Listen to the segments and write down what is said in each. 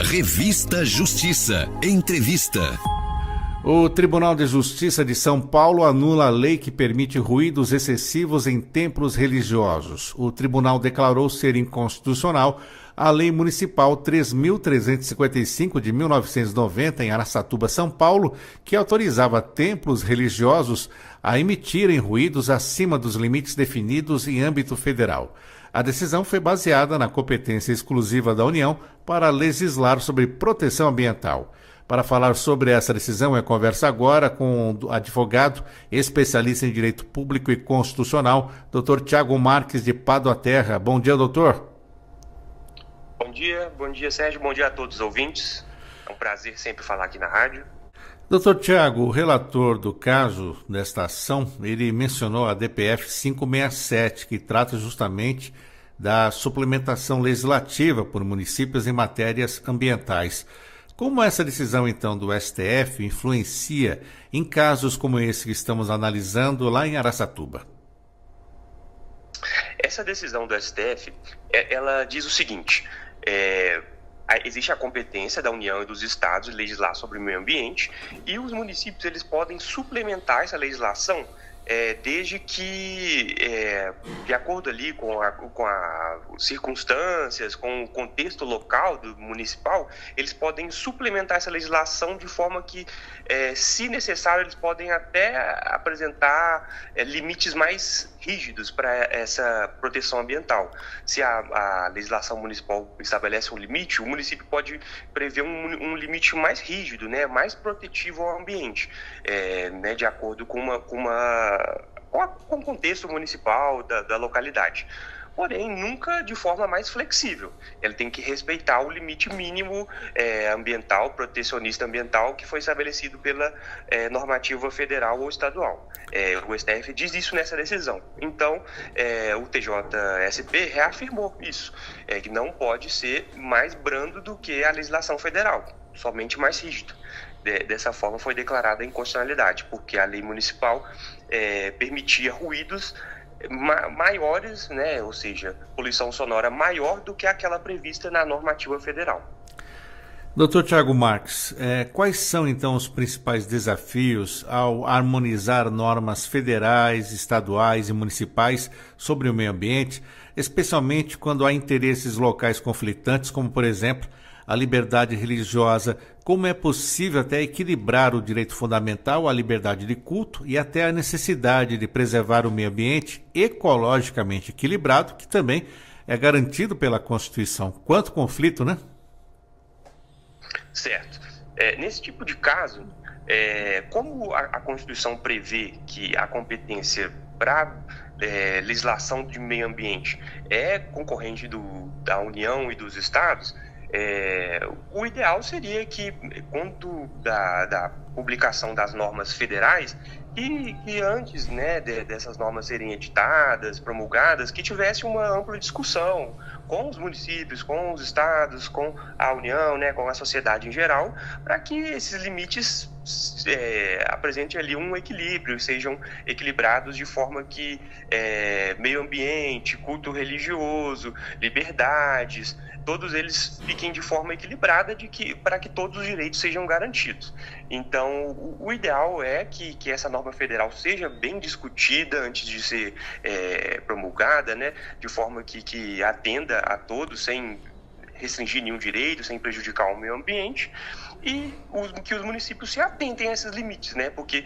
Revista Justiça. Entrevista. O Tribunal de Justiça de São Paulo anula a lei que permite ruídos excessivos em templos religiosos. O tribunal declarou ser inconstitucional a Lei Municipal 3.355 de 1990, em Araçatuba, São Paulo, que autorizava templos religiosos a emitirem ruídos acima dos limites definidos em âmbito federal. A decisão foi baseada na competência exclusiva da União para legislar sobre proteção ambiental. Para falar sobre essa decisão, eu converso agora com o advogado, especialista em Direito Público e Constitucional, Dr. Tiago Marques, de Pádua Terra. Bom dia, doutor. Bom dia, Sérgio. Bom dia a todos os ouvintes. É um prazer sempre falar aqui na rádio. Doutor Tiago, o relator do caso desta ação, ele mencionou a DPF 567, que trata justamente da suplementação legislativa por municípios em matérias ambientais. Como essa decisão, então, do STF influencia em casos como esse que estamos analisando lá em Araçatuba? Essa decisão do STF, ela diz o seguinte: existe a competência da União e dos estados de legislar sobre o meio ambiente, e os municípios eles podem suplementar essa legislação desde que, de acordo ali com as circunstâncias, com o contexto local do municipal, eles podem suplementar essa legislação de forma que, se necessário, eles podem até apresentar limites mais rígidos para essa proteção ambiental. Se a legislação municipal estabelece um limite, o município pode prever um limite mais rígido, né, mais protetivo ao ambiente, né, de acordo com o contexto municipal da localidade. Porém, nunca de forma mais flexível. Ele tem que respeitar o limite mínimo ambiental, protecionista ambiental, que foi estabelecido pela normativa federal ou estadual. O STF diz isso nessa decisão. Então, o TJSP reafirmou isso, que não pode ser mais brando do que a legislação federal, somente mais rígido. Dessa forma foi declarada a inconstitucionalidade, porque a lei municipal permitia ruídos maiores, né, ou seja, poluição sonora maior do que aquela prevista na normativa federal. Dr. Tiago Marques, quais são então os principais desafios ao harmonizar normas federais, estaduais e municipais sobre o meio ambiente, especialmente quando há interesses locais conflitantes, como por exemplo a liberdade religiosa? Como é possível até equilibrar o direito fundamental à liberdade de culto e até a necessidade de preservar o meio ambiente ecologicamente equilibrado, que também é garantido pela Constituição? Quanto conflito, né? Certo. Nesse tipo de caso, como a Constituição prevê que a competência para legislação de meio ambiente é concorrente da União e dos estados, o ideal seria que, quando da publicação das normas federais, que antes, né, dessas normas serem editadas, promulgadas, que tivesse uma ampla discussão com os municípios, com os estados, com a União, né, com a sociedade em geral, para que esses limites apresentem ali um equilíbrio, sejam equilibrados de forma que meio ambiente, culto religioso, liberdades, todos eles fiquem de forma equilibrada para que todos os direitos sejam garantidos. Então, o ideal é que essa norma federal seja bem discutida antes de ser promulgada, né, de forma que atenda a todos, sem restringir nenhum direito, sem prejudicar o meio ambiente, e que os municípios se atentem a esses limites, né, porque,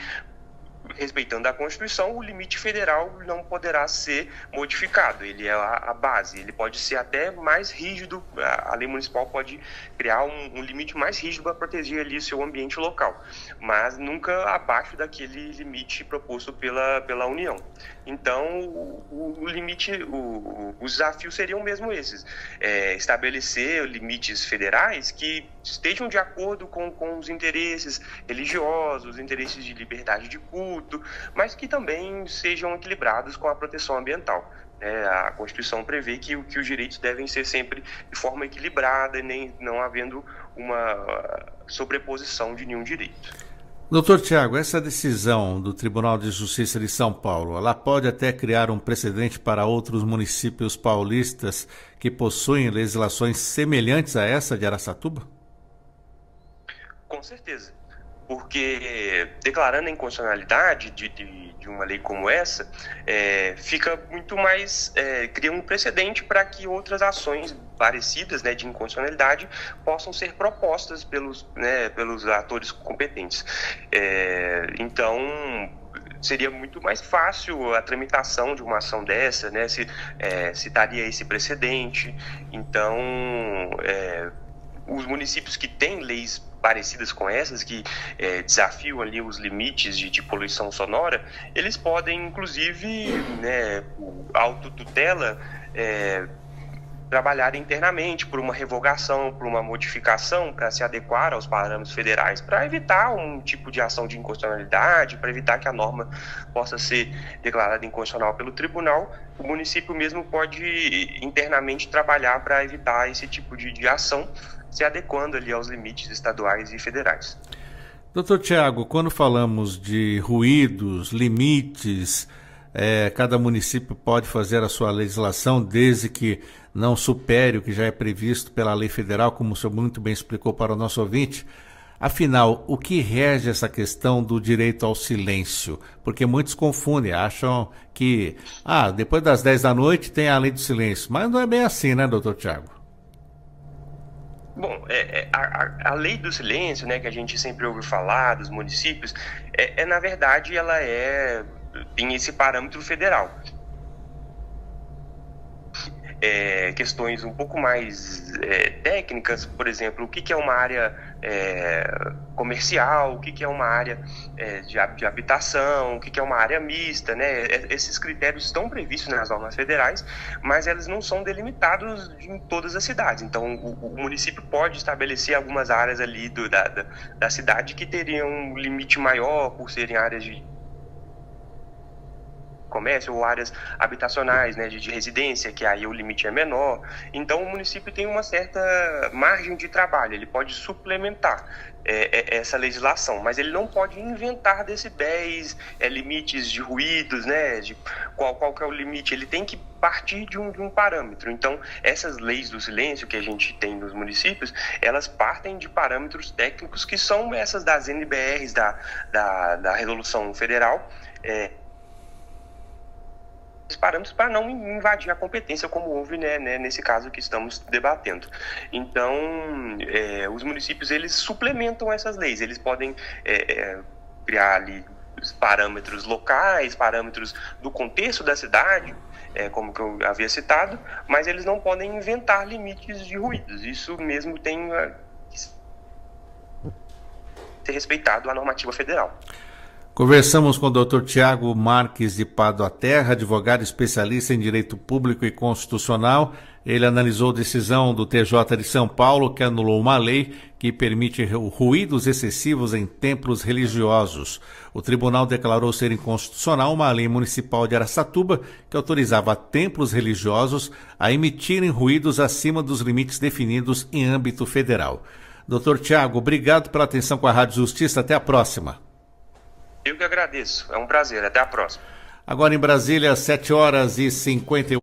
respeitando a Constituição, o limite federal não poderá ser modificado, ele é a base, ele pode ser até mais rígido, a lei municipal pode criar um limite mais rígido para proteger ali o seu ambiente local, mas nunca abaixo daquele limite proposto pela União. Então, os desafios seriam mesmo esses: estabelecer limites federais que estejam de acordo com os interesses religiosos, os interesses de liberdade de culto, mas que também sejam equilibrados com a proteção ambiental. A Constituição prevê que os direitos devem ser sempre de forma equilibrada e não havendo uma sobreposição de nenhum direito. Doutor Tiago, essa decisão do Tribunal de Justiça de São Paulo, ela pode até criar um precedente para outros municípios paulistas que possuem legislações semelhantes a essa de Araçatuba? Com certeza. Porque declarando a inconstitucionalidade de uma lei como essa, fica muito mais, cria um precedente para que outras ações parecidas, né, de inconstitucionalidade possam ser propostas pelos atores competentes. Então, seria muito mais fácil a tramitação de uma ação dessa, né, se daria esse precedente. Então, os municípios que têm leis parecidas com essas, que desafiam ali os limites de poluição sonora, eles podem, inclusive, né, autotutela, trabalhar internamente por uma revogação, por uma modificação para se adequar aos parâmetros federais, para evitar um tipo de ação de inconstitucionalidade, para evitar que a norma possa ser declarada inconstitucional pelo tribunal. O município mesmo pode internamente trabalhar para evitar esse tipo de ação, se adequando ali aos limites estaduais e federais. Doutor Tiago, quando falamos de ruídos, limites, cada município pode fazer a sua legislação desde que não supere o que já é previsto pela lei federal, como o senhor muito bem explicou para o nosso ouvinte. Afinal, o que rege essa questão do direito ao silêncio? Porque muitos confundem, acham que depois das 10 da noite tem a lei do silêncio, mas não é bem assim, né, doutor Tiago? Bom, a lei do silêncio, né, que a gente sempre ouve falar dos municípios, na verdade, ela tem esse parâmetro federal. Questões um pouco mais técnicas, por exemplo, o que é uma área comercial, o que é uma área de habitação, o que é uma área mista, né? Esses critérios estão previstos nas normas federais, mas eles não são delimitados em todas as cidades. Então, o município pode estabelecer algumas áreas ali da cidade que teriam um limite maior por serem áreas de comércio ou áreas habitacionais, né, de residência, que aí o limite é menor. Então, o município tem uma certa margem de trabalho, ele pode suplementar essa legislação, mas ele não pode inventar decibéis, limites de ruídos, né, de qual que é o limite. Ele tem que partir de um parâmetro. Então, essas leis do silêncio que a gente tem nos municípios, elas partem de parâmetros técnicos que são essas das NBRs, da Resolução Federal, parâmetros para não invadir a competência, como houve, né, nesse caso que estamos debatendo. Então, os municípios, eles suplementam essas leis, eles podem criar ali parâmetros locais, parâmetros do contexto da cidade, como que eu havia citado, mas eles não podem inventar limites de ruídos. Isso mesmo tem que ser respeitado a normativa federal. Conversamos com o Dr. Tiago Marques de Pádua Terra, advogado especialista em Direito Público e Constitucional. Ele analisou a decisão do TJ de São Paulo, que anulou uma lei que permite ruídos excessivos em templos religiosos. O tribunal declarou ser inconstitucional uma lei municipal de Araçatuba que autorizava templos religiosos a emitirem ruídos acima dos limites definidos em âmbito federal. Dr. Tiago, obrigado pela atenção com a Rádio Justiça. Até a próxima. Eu que agradeço. É um prazer. Até a próxima. Agora em Brasília, 7h51.